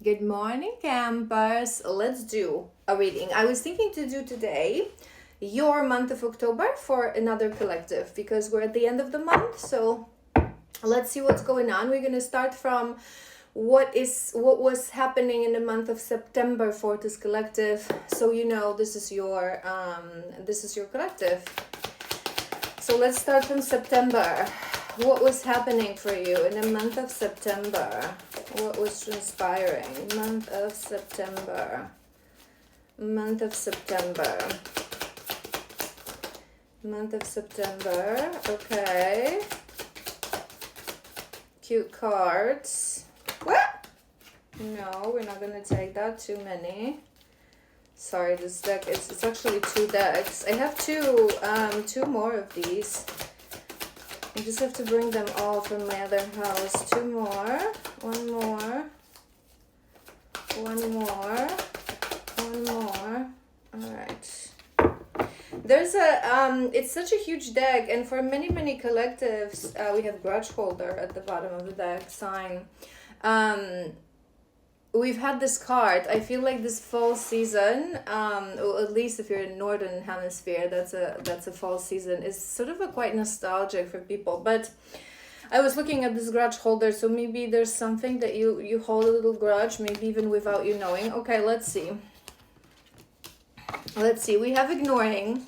Good morning, campers. Let's do a reading. I was thinking to do today your month of October for another collective because we're at the end of the month. So let's see what's going on. We're gonna start from what was happening in the month of September for this collective. So you know this is your collective. So let's start from September. What was happening for you in the month of September? What was transpiring? Month of September. Month of September. Month of September. Okay. Cute cards. What? No, we're not gonna take that. Too many. Sorry, this deck it's actually two decks. I have two more of these. I just have to bring them all from my other house. Two more. One more. One more. One more. Alright. There's it's such a huge deck, and for many collectives, we have grudge holder at the bottom of the deck, sign. We've had this card. I feel like this fall season, or at least if you're in northern hemisphere, that's a fall season, is sort of a quite nostalgic for people. But I was looking at this grudge holder, so maybe there's something that you hold a little grudge, maybe even without you knowing. Okay, let's see. Let's see. We have ignoring.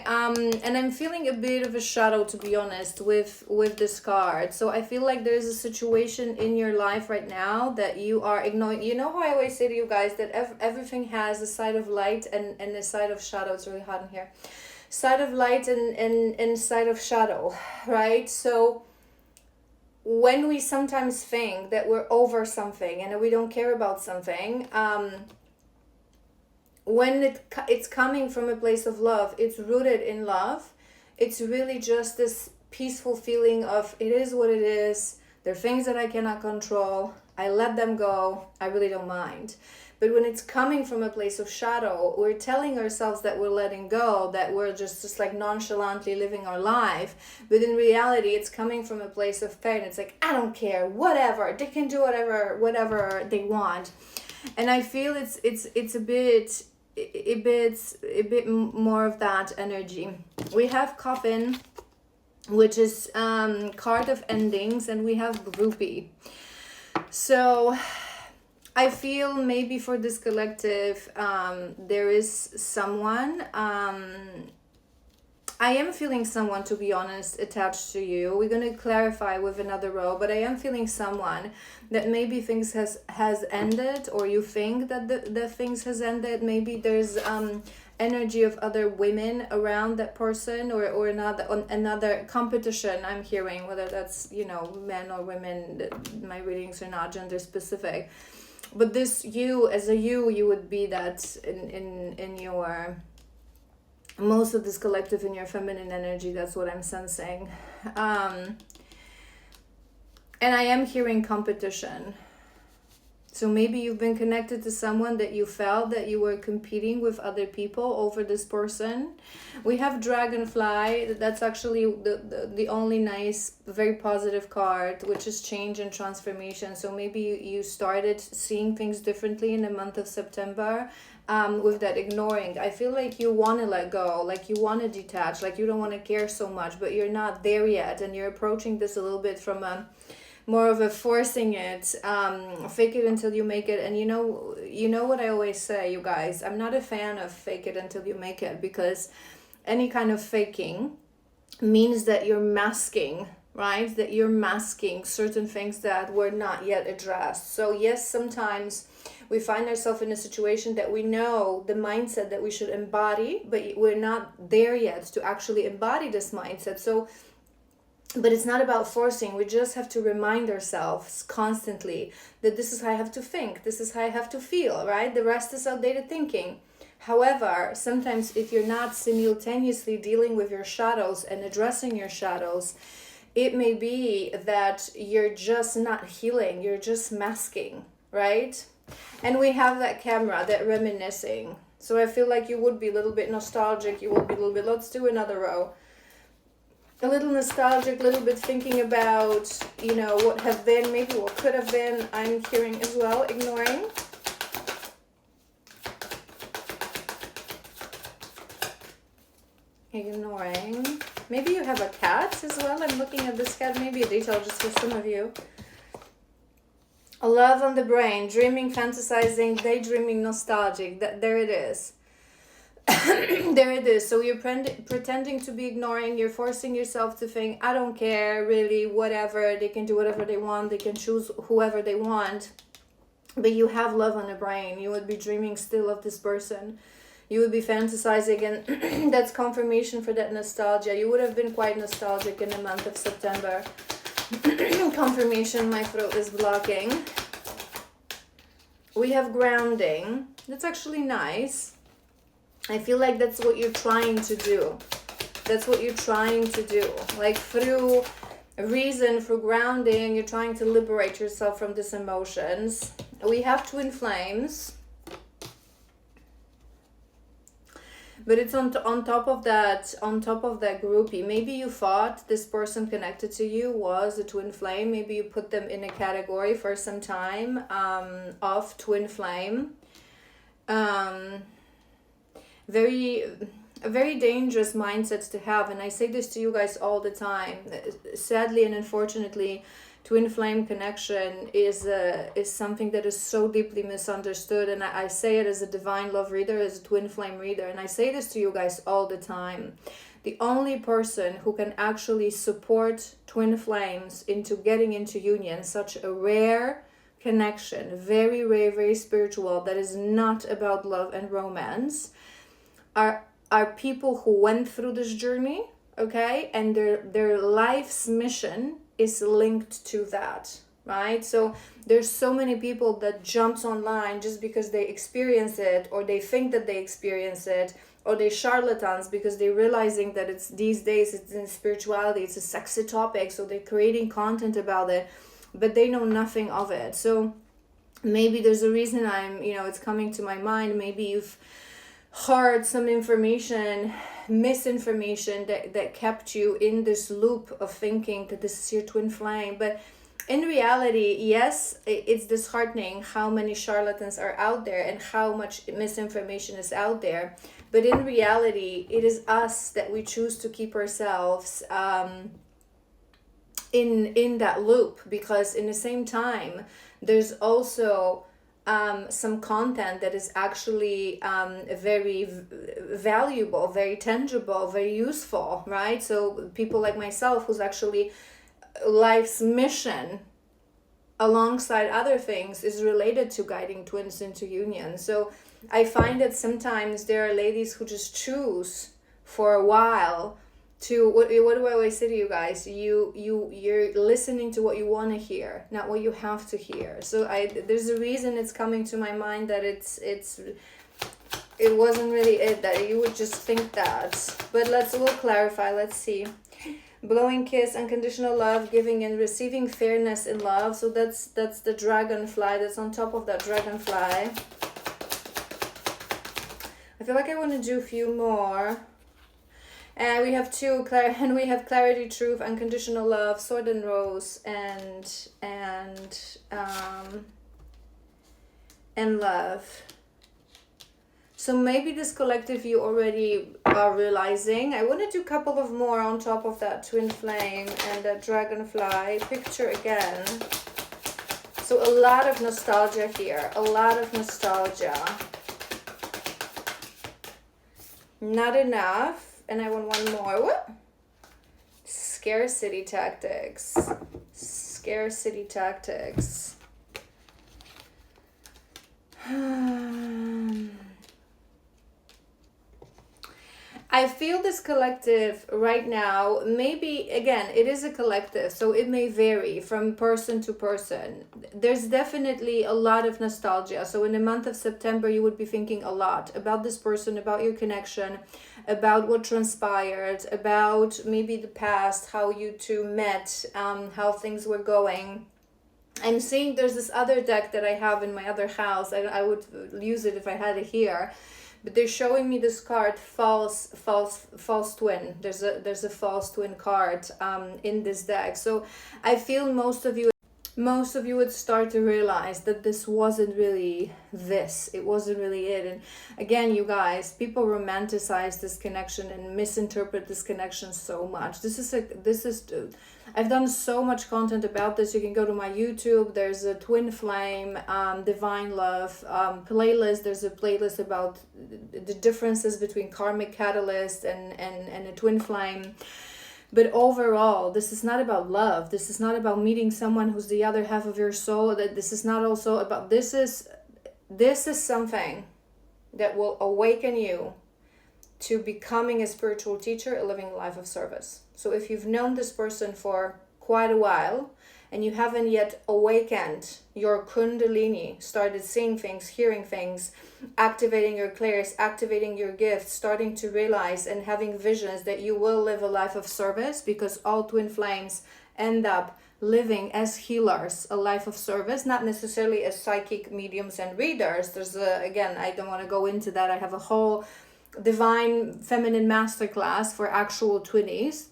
And I'm feeling a bit of a shadow, to be honest, with this card. So I feel like there's a situation in your life right now that you are ignoring. You know how I always say to you guys that everything has a side of light and a side of shadow. It's really hot in here. Side of light and side of shadow, right? So when we sometimes think that we're over something and that we don't care about something, when it's coming from a place of love, it's rooted in love. It's really just this peaceful feeling of it is what it is. There are things that I cannot control. I let them go. I really don't mind. But when it's coming from a place of shadow, we're telling ourselves that we're letting go, that we're just like nonchalantly living our life. But in reality, it's coming from a place of pain. It's like, I don't care, whatever. They can do whatever they want. And I feel it's a bit more of that energy. We have coffin, which is card of endings, and we have groupie. So I feel maybe for this collective, there is someone, I am feeling someone, to be honest, attached to you. We're going to clarify with another row, but I am feeling someone that maybe things has ended, or you think that the things has ended. Maybe there's energy of other women around that person, or another competition. I'm hearing, whether that's, men or women. My readings are not gender specific, but this you as a you would be that in your most of this collective in your feminine energy. That's what I'm sensing. And I am hearing competition. So maybe you've been connected to someone that you felt that you were competing with other people over this person. We have dragonfly. That's actually the only nice, very positive card, which is change and transformation. So maybe you started seeing things differently in the month of September. With that ignoring, I feel like you want to let go, like you want to detach, like you don't want to care so much, but you're not there yet, and you're approaching this a little bit from a more of a forcing it, fake it until you make it. And you know what I always say, you guys, I'm not a fan of fake it until you make it, because any kind of faking means that you're masking, right? That you're masking certain things that were not yet addressed. So yes, sometimes we find ourselves in a situation that we know the mindset that we should embody, but we're not there yet to actually embody this mindset. So, but it's not about forcing. We just have to remind ourselves constantly that this is how I have to think, this is how I have to feel, right? The rest is outdated thinking. However, sometimes if you're not simultaneously dealing with your shadows and addressing your shadows, it may be that you're just not healing, you're just masking, right? And we have that camera, that reminiscing. So I feel like you would be a little bit nostalgic, you will be a little bit, let's do another row. a little nostalgic, a little bit thinking about, you know, what have been, maybe what could have been. I'm hearing as well, ignoring. Ignoring. Maybe you have a cat as well. I'm looking at this cat, maybe a detail just for some of you. A love on the brain, dreaming, fantasizing, daydreaming, nostalgic. There it is. There it is. So you're pretending to be ignoring. You're forcing yourself to think, I don't care, really, whatever. They can do whatever they want. They can choose whoever they want. But you have love on the brain. You would be dreaming still of this person. You would be fantasizing, and that's confirmation for that nostalgia. You would have been quite nostalgic in the month of September. Confirmation, my throat is blocking. We have grounding. That's actually nice. I feel like that's what you're trying to do. That's what you're trying to do. Like through reason, through grounding, you're trying to liberate yourself from these emotions. We have twin flames. But it's on top of that groupie. Maybe you thought this person connected to you was a twin flame. Maybe you put them in a category for some time of twin flame. A very dangerous mindset to have, and I say this to you guys all the time. Sadly and unfortunately, twin flame connection is something that is so deeply misunderstood, and I say it as a divine love reader, as a twin flame reader, and I say this to you guys all the time. The only person who can actually support twin flames into getting into union, such a rare connection, very rare, very spiritual, that is not about love and romance, are people who went through this journey, okay, and their life's mission is linked to that, right? So there's so many people that jumps online just because they experience it, or they think that they experience it, or they charlatans because they're realizing that it's these days it's in spirituality, it's a sexy topic, so they're creating content about it, but they know nothing of it. So maybe there's a reason it's coming to my mind. Maybe you've heard some misinformation that kept you in this loop of thinking that this is your twin flame. But in reality, yes, it's disheartening how many charlatans are out there and how much misinformation is out there. But in reality, it is us that we choose to keep ourselves in that loop, because in the same time, there's also some content that is actually very valuable, very tangible, very useful, right? So people like myself, who's actually life's mission alongside other things is related to guiding twins into union. So I find that sometimes there are ladies who just choose for a while to, what do I always say to you guys? You're listening to what you want to hear, not what you have to hear. So there's a reason it's coming to my mind that it wasn't really it, that you would just think that. But we'll clarify. Let's see. Blowing kiss, unconditional love, giving and receiving, fairness in love. So that's the dragonfly. That's on top of that dragonfly. I feel like I want to do a few more. And we have clarity, truth, unconditional love, sword and rose, and love. So maybe this collective you already are realizing. I want to do a couple of more on top of that twin flame and that dragonfly picture again. So a lot of nostalgia here, a lot of nostalgia. Not enough. And I want one more. What? Scarcity tactics. Scarcity tactics. I feel this collective right now, maybe, again, it is a collective, so it may vary from person to person. There's definitely a lot of nostalgia. So in the month of September, you would be thinking a lot about this person, about your connection, about what transpired, about maybe the past, how you two met, how things were going. I'm seeing there's this other deck that I have in my other house. I would use it if I had it here. but they're showing me this card, false twin. There's a false twin card in this deck. So I feel most of you would start to realize that this wasn't really this. It wasn't really it. And again, you guys, people romanticize this connection and misinterpret this connection so much. I've done so much content about this. You can go to my YouTube. There's a twin flame, divine love playlist. There's a playlist about the differences between karmic catalyst and a twin flame. But overall, this is not about love. This is not about meeting someone who's the other half of your soul. That this is not also about, this is something that will awaken you to becoming a spiritual teacher, a living life of service. So if you've known this person for quite a while and you haven't yet awakened your kundalini, started seeing things, hearing things, activating your clairs, activating your gifts, starting to realize and having visions that you will live a life of service, because all twin flames end up living as healers, a life of service, not necessarily as psychic mediums and readers. There's again, I don't want to go into that. I have a whole divine feminine masterclass for actual twinnies,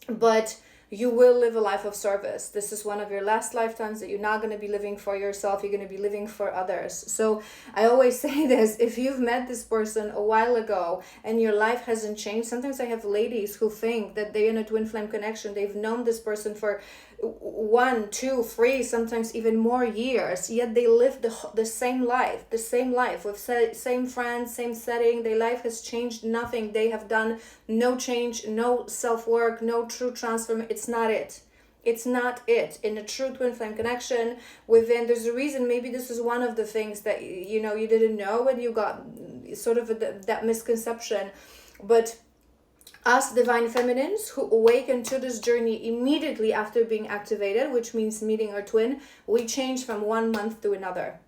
but you will live a life of service. This is one of your last lifetimes that you're not going to be living for yourself. You're going to be living for others. So I always say this, if you've met this person a while ago and your life hasn't changed, sometimes I have ladies who think that they're in a twin flame connection. They've known this person for 1, 2, 3, sometimes even more years, yet they live the same life with same friends, same setting. Their life has changed nothing. They have done no change, no self-work, no true transformation. It's not it. In a true twin flame connection, there's a reason. Maybe this is one of the things that you didn't know, and you got sort of that misconception. But us divine feminines who awaken to this journey immediately after being activated, which means meeting our twin, we change from 1 month to another.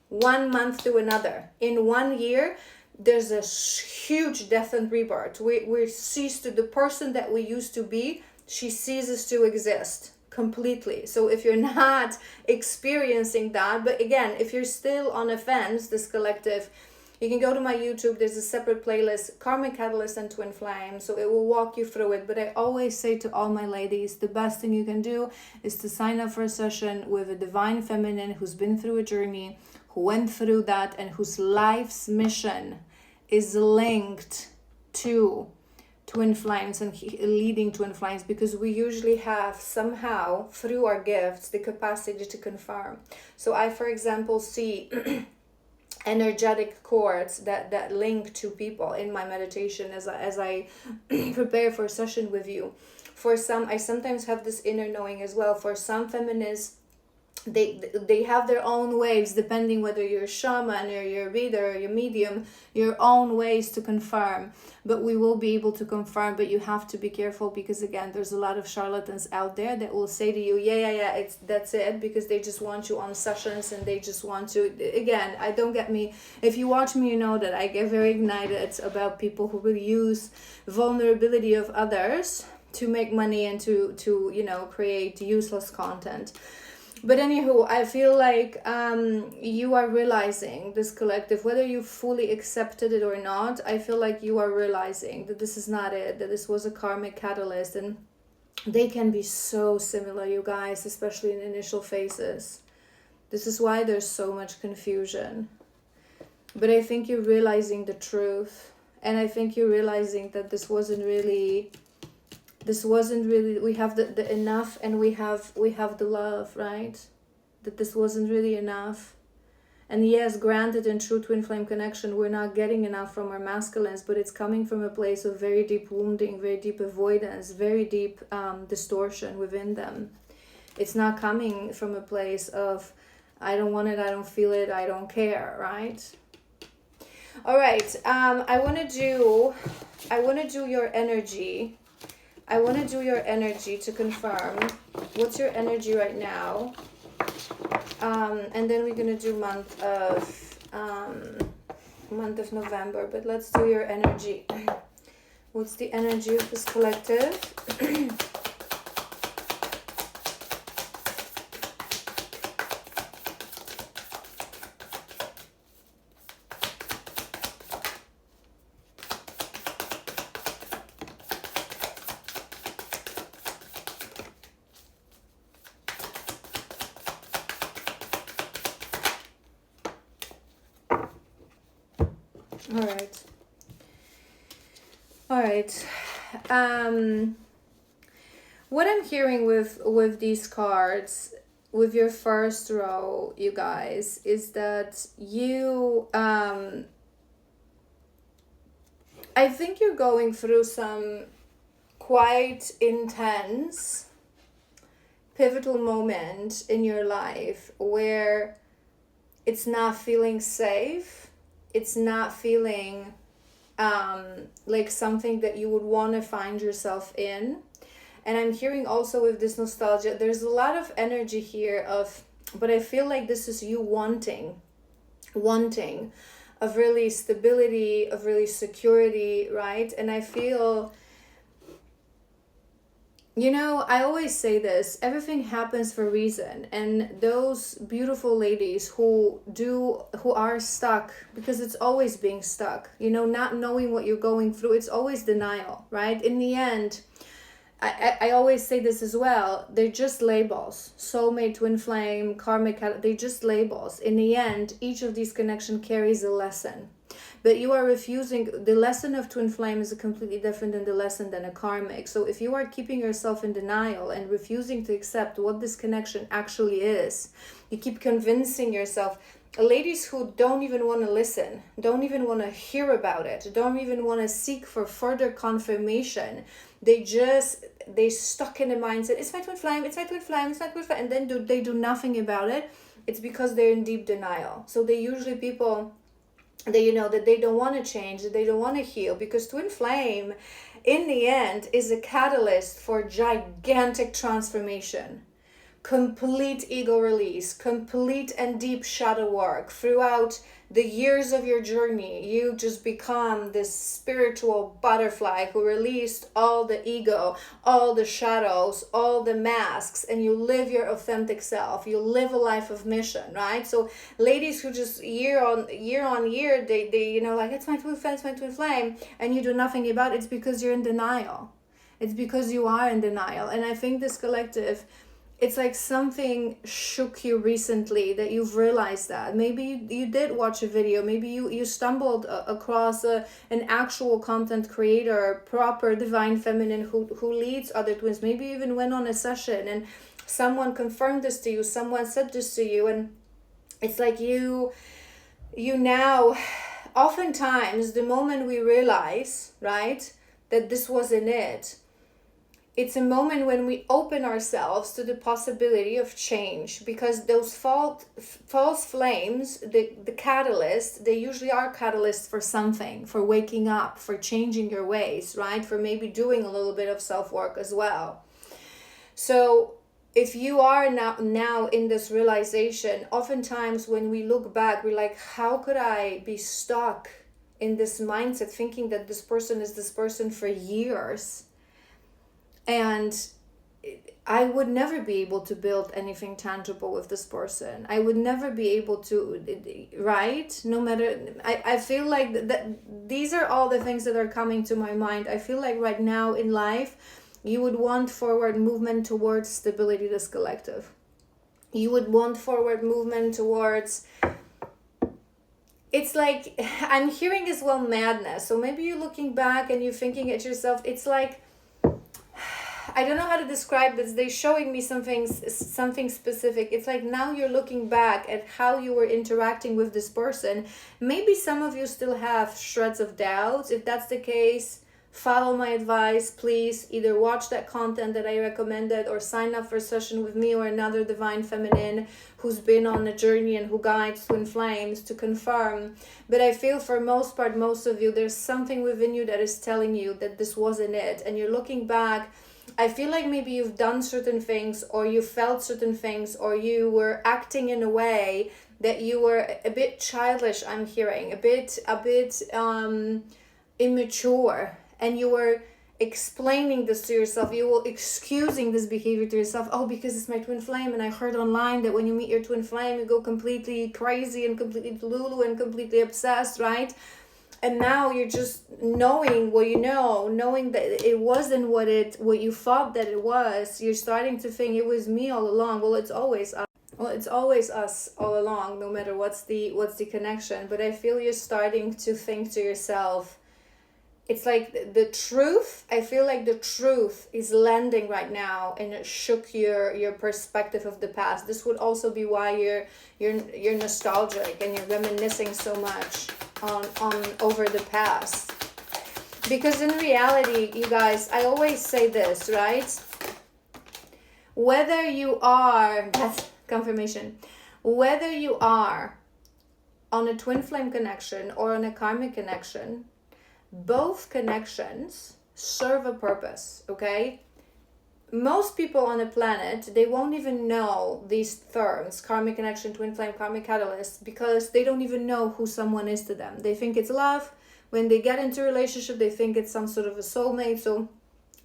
1 month to another. In 1 year, there's a huge death and rebirth. We cease to, the person that we used to be, she ceases to exist completely. So if you're not experiencing that, but again, if you're still on a fence, this collective, you can go to my YouTube. There's a separate playlist, Karmic Catalyst and Twin Flame. So it will walk you through it. But I always say to all my ladies, the best thing you can do is to sign up for a session with a divine feminine who's been through a journey, who went through that, and whose life's mission is linked to twin flames and leading twin flames, because we usually have somehow through our gifts the capacity to confirm. So I, for example, see energetic cords that link to people in my meditation as I prepare for a session with you. For some, I sometimes have this inner knowing as well. For some feminists, they have their own ways, depending whether you're a shaman or you're a reader or you're a medium, your own ways to confirm. But we will be able to confirm, but you have to be careful, because again, there's a lot of charlatans out there that will say to you, that's it, because they just want you on sessions and they just want to, again, don't get me, if you watch me, you know that I get very ignited about people who will use vulnerability of others to make money and to create useless content. But anywho, I feel like you are realizing, this collective, whether you fully accepted it or not, I feel like you are realizing that this is not it, that this was a karmic catalyst. And they can be so similar, you guys, especially in initial phases. This is why there's so much confusion. But I think you're realizing the truth. And I think you're realizing that this wasn't really, we have the enough, and we have the love, right? That this wasn't really enough. And yes, granted, in true twin flame connection, we're not getting enough from our masculines, but it's coming from a place of very deep wounding, very deep avoidance, very deep distortion within them. It's not coming from a place of, I don't want it, I don't feel it, I don't care, right? All right, I want to do your energy. I want to do your energy to confirm what's your energy right now. And then we're going to do month of November, but let's do your energy. What's the energy of this collective? All right. All right. What I'm hearing with these cards, with your first row, you guys, is that you I think you're going through some quite intense pivotal moment in your life where it's not feeling safe, it's not feeling like something that you would want to find yourself in. And I'm hearing also with this nostalgia, there's a lot of energy here of, but I feel like this is you wanting of really stability, of really security, right? And I feel, you know, I always say this, everything happens for a reason. And those beautiful ladies who are stuck, because it's always being stuck, you know, not knowing what you're going through, it's always denial, right? In the end, I always say this as well, they're just labels. Soulmate, twin flame, karmic, they're just labels. In the end, each of these connections carries a lesson. But you are refusing, the lesson of twin flame is completely different than the lesson than a karmic. So if you are keeping yourself in denial and refusing to accept what this connection actually is, you keep convincing yourself, ladies who don't even want to listen, don't even want to hear about it, don't even want to seek for further confirmation. They stuck in the mindset, it's my twin flame, it's my twin flame, it's my twin flame, and then they do nothing about it. It's because they're in deep denial. So they usually people that, you know, that they don't want to change, that they don't want to heal, because twin flame in the end is a catalyst for gigantic transformation. Complete ego release, complete and deep shadow work. Throughout the years of your journey, you just become this spiritual butterfly who released all the ego, all the shadows, all the masks, and you live your authentic self. You live a life of mission, right? So ladies who just year on year, they you know, like, it's my twin flame, it's my twin flame, and you do nothing about it, it's because you're in denial. It's because you are in denial. And I think this collective, it's like something shook you recently that you've realized that. Maybe you did watch a video. Maybe you stumbled across an actual content creator, proper divine feminine who leads other twins. Maybe you even went on a session and someone confirmed this to you. Someone said this to you. And it's like you now, oftentimes the moment we realize, right, that this wasn't it, it's a moment when we open ourselves to the possibility of change, because those false flames, the catalyst, they usually are catalysts for something, for waking up, for changing your ways, right? For maybe doing a little bit of self-work as well. So if you are now in this realization, oftentimes when we look back, we're like, how could I be stuck in this mindset thinking that this person is this person for years? And I would never be able to build anything tangible with this person. I would never be able to, right? No matter, I feel like that these are all the things that are coming to my mind. I feel like right now in life, you would want forward movement towards stability, this collective. You would want forward movement towards, it's like, I'm hearing as well madness. So maybe you're looking back and you're thinking at yourself, it's like, I don't know how to describe this. They're showing me something specific. It's like now you're looking back at how you were interacting with this person. Maybe some of you still have shreds of doubts. If that's the case, follow my advice. Please either watch that content that I recommended or sign up for a session with me or another divine feminine who's been on a journey and who guides twin flames to confirm. But I feel for most part, most of you, there's something within you that is telling you that this wasn't it. And you're looking back, I feel like maybe you've done certain things or you felt certain things or you were acting in a way that you were a bit childish, I'm hearing, a bit immature, and you were explaining this to yourself, you were excusing this behavior to yourself. Oh, because it's my twin flame, and I heard online that when you meet your twin flame, you go completely crazy and completely delulu and completely obsessed, right? And now you're just knowing what you know, knowing that it wasn't what you thought that it was. You're starting to think it was me all along. Well, it's always us. Well, it's always us all along, no matter what's the connection. But I feel you're starting to think to yourself, it's like the truth, I feel like the truth is landing right now, and it shook your perspective of the past. This would also be why you're nostalgic and you're reminiscing so much on over the past. Because in reality, you guys, I always say this, right? Whether you are, that's confirmation, whether you are on a twin flame connection or on a karmic connection, both connections serve a purpose, okay? Most people on the planet, they won't even know these terms, karmic connection, twin flame, karmic catalyst, because they don't even know who someone is to them. They think it's love. When they get into a relationship, they think it's some sort of a soulmate, so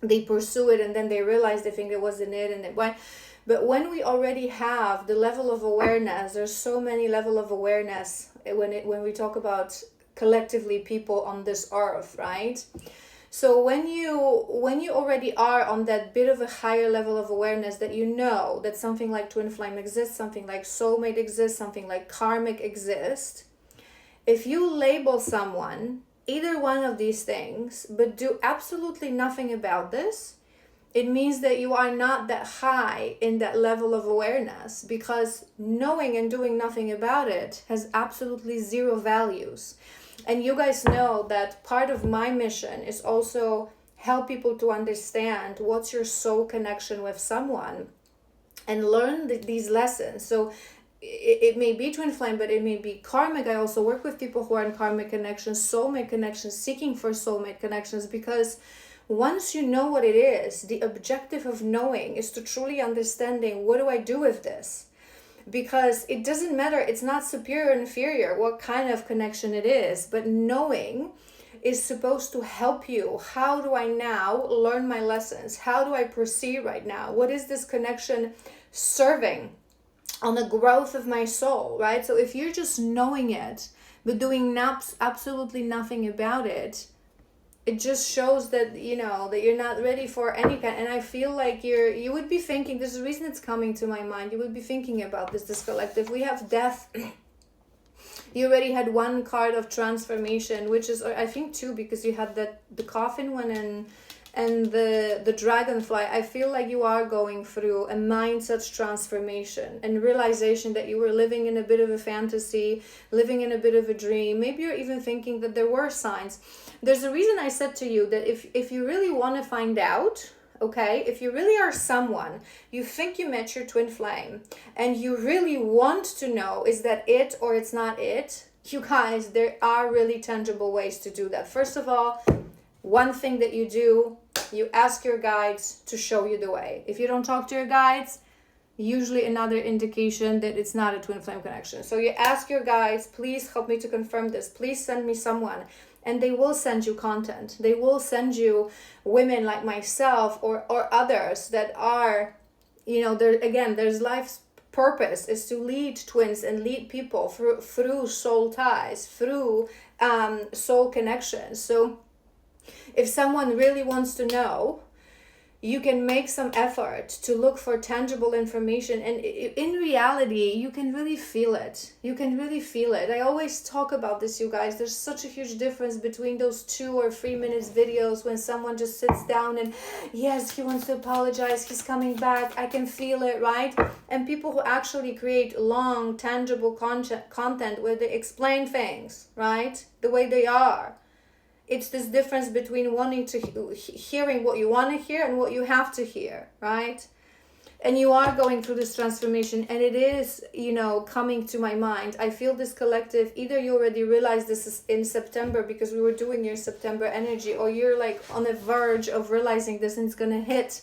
they pursue it, and then they realize they think it wasn't it, and why. But when we already have the level of awareness, there's so many level of awareness when we talk about collectively people on this earth, right? So when you already are on that bit of a higher level of awareness, that you know that something like twin flame exists, something like soulmate exists, something like karmic exists, if you label someone either one of these things but do absolutely nothing about this, it means that you are not that high in that level of awareness, because knowing and doing nothing about it has absolutely zero values. And you guys know that part of my mission is also help people to understand what's your soul connection with someone and learn these lessons. So it may be twin flame, but it may be karmic. I also work with people who are in karmic connections, soulmate connections, seeking for soulmate connections, because once you know what it is, the objective of knowing is to truly understanding, what do I do with this? Because it doesn't matter, it's not superior or inferior what kind of connection it is, but knowing is supposed to help you. How do I now learn my lessons? How do I proceed right now? What is this connection serving on the growth of my soul, right? So if you're just knowing it, but doing absolutely nothing about it, it just shows that, you know, that you're not ready for any kind. And I feel like you would be thinking, there's a reason it's coming to my mind, you would be thinking about this collective. We have death. You already had one card of transformation, which is, I think two, because you had the coffin one and the dragonfly. I feel like you are going through a mindset transformation and realization that you were living in a bit of a fantasy, living in a bit of a dream. Maybe you're even thinking that there were signs. There's a reason I said to you that if you really want to find out, okay, if you really are someone, you think you met your twin flame and you really want to know, is that it or it's not it? You guys, there are really tangible ways to do that. First of all, one thing that you do, you ask your guides to show you the way. If you don't talk to your guides, usually another indication that it's not a twin flame connection. So you ask your guides, please help me to confirm this. Please send me someone. And they will send you content. They will send you women like myself or others that are, you know, there again, there's life's purpose is to lead twins and lead people through soul ties, through soul connections. So if someone really wants to know, you can make some effort to look for tangible information, and in reality you can really feel it. You can really feel it. I always talk about this, you guys. There's such a huge difference between those 2 or 3 minutes videos when someone just sits down and yes, he wants to apologize, he's coming back, I can feel it, right? And people who actually create long tangible content where they explain things, right, the way they are. It's this difference between wanting to hearing what you want to hear and what you have to hear, right? And you are going through this transformation, and it is, you know, coming to my mind. I feel this collective, either you already realized this is in September because we were doing your September energy, or you're like on the verge of realizing this and it's going to hit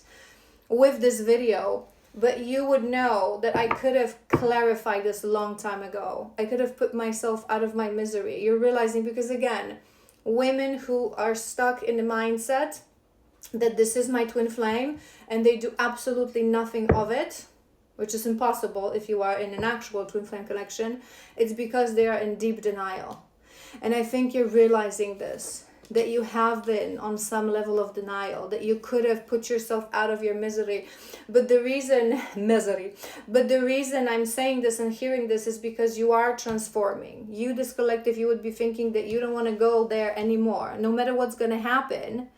with this video. But you would know that I could have clarified this a long time ago. I could have put myself out of my misery. You're realizing, because again, women who are stuck in the mindset that this is my twin flame and they do absolutely nothing of it, which is impossible if you are in an actual twin flame connection, it's because they are in deep denial. And I think you're realizing this. that you have been on some level of denial, that you could have put yourself out of your misery. But the reason I'm saying this and hearing this is because you are transforming. You, this collective, you would be thinking that you don't want to go there anymore. No matter what's going to happen,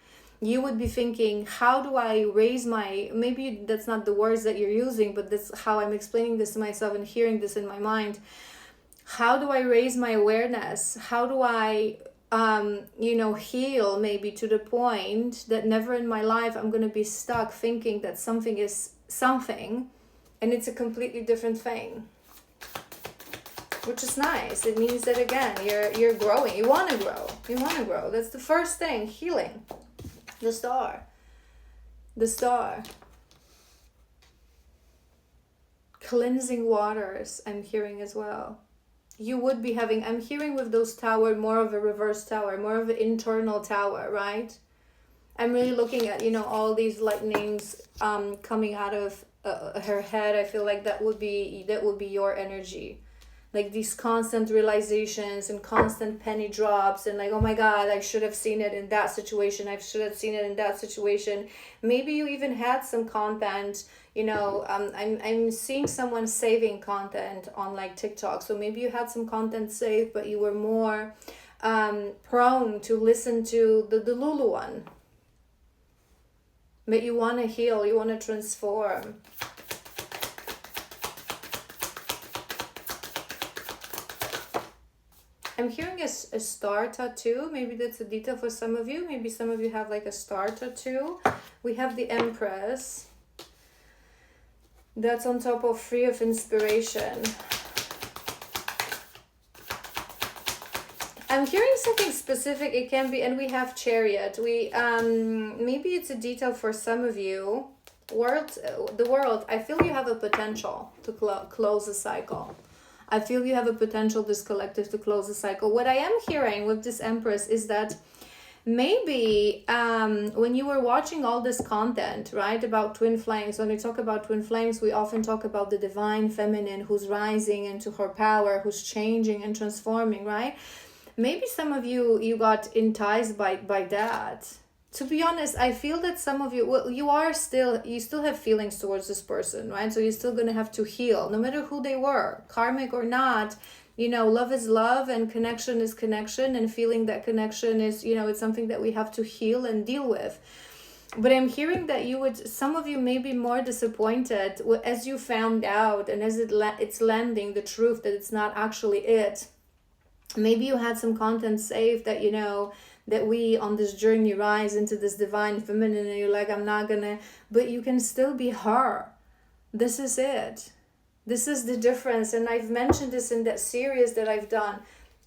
you would be thinking, how do I raise my, maybe that's not the words that you're using, but that's how I'm explaining this to myself and hearing this in my mind. How do I raise my awareness? How do I heal maybe to the point that never in my life I'm going to be stuck thinking that something is something and it's a completely different thing, which is nice. It means that, again, you're growing. You want to grow. That's the first thing. Healing. The star. Cleansing waters, I'm hearing as well. You would be having, I'm hearing with those tower, more of a reverse tower, more of an internal tower, right? I'm really looking at, all these lightnings coming out of her head. I feel like that would be your energy. Like these constant realizations and constant penny drops and like, oh my God, I should have seen it in that situation. I should have seen it in that situation. Maybe you even had some content, I'm seeing someone saving content on like TikTok. So maybe you had some content saved, but you were more prone to listen to the Lulu one. But you want to heal, you want to transform. I'm hearing a star tattoo. Maybe that's a detail for some of you. Maybe some of you have like a star tattoo. We have the Empress. That's on top of Free of Inspiration. I'm hearing something specific. It can be, and we have Chariot. Maybe it's a detail for some of you. The world. I feel you have a potential to close a cycle. I feel you have a potential, this collective, to close the cycle. What I am hearing with this Empress is that maybe when you were watching all this content, right, about twin flames, when we talk about twin flames, we often talk about the divine feminine who's rising into her power, who's changing and transforming, right? Maybe some of you got enticed by that. To be honest, I feel that some of you, you still have feelings towards this person, right? So you're still going to have to heal, no matter who they were, karmic or not. Love is love and connection is connection, and feeling that connection is, it's something that we have to heal and deal with. But I'm hearing that some of you may be more disappointed as you found out and as it's landing the truth that it's not actually it. Maybe you had some content saved that, that we on this journey rise into this divine feminine, and you're like, I'm not gonna, but you can still be her. This is it. This is the difference. And I've mentioned this in that series that I've done.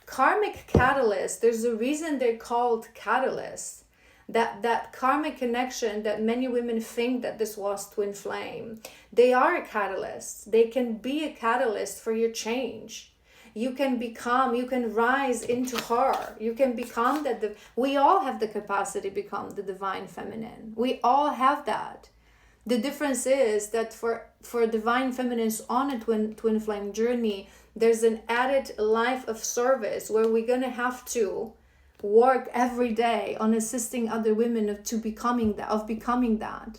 Karmic catalyst, there's a reason they're called catalysts. That karmic connection that many women think that this was twin flame. They are a catalyst. They can be a catalyst for your change. You can rise into her. You can become we all have the capacity to become the divine feminine. We all have that. The difference is that for divine feminines on a twin flame journey, there's an added life of service where we're going to have to work every day on assisting other women of becoming that,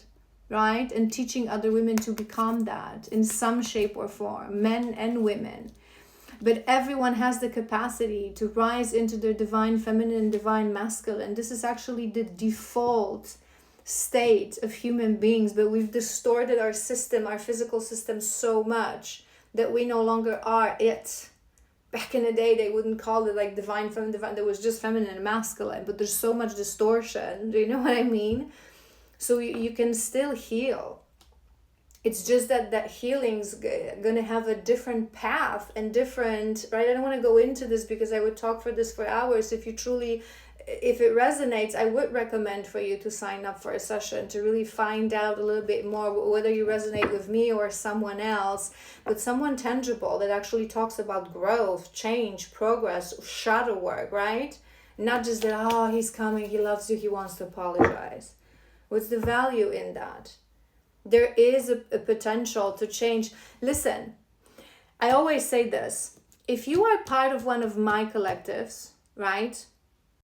right? And teaching other women to become that in some shape or form, men and women. But everyone has the capacity to rise into their divine feminine and divine masculine. This is actually the default state of human beings, but we've distorted our system, our physical system, so much that we no longer are it. Back in the day, they wouldn't call it like divine feminine, there was just feminine and masculine, but there's so much distortion. Do you know what I mean? So you can still heal. It's just that healing's gonna have a different path and different, right? I don't want to go into this because I would talk for this for hours. If it resonates, I would recommend for you to sign up for a session to really find out a little bit more, whether you resonate with me or someone else, but someone tangible that actually talks about growth, change, progress, shadow work, right? Not just that, he's coming, he loves you, he wants to apologize. What's the value in that? There is a potential to change. Listen, I always say this. If you are part of one of my collectives, right?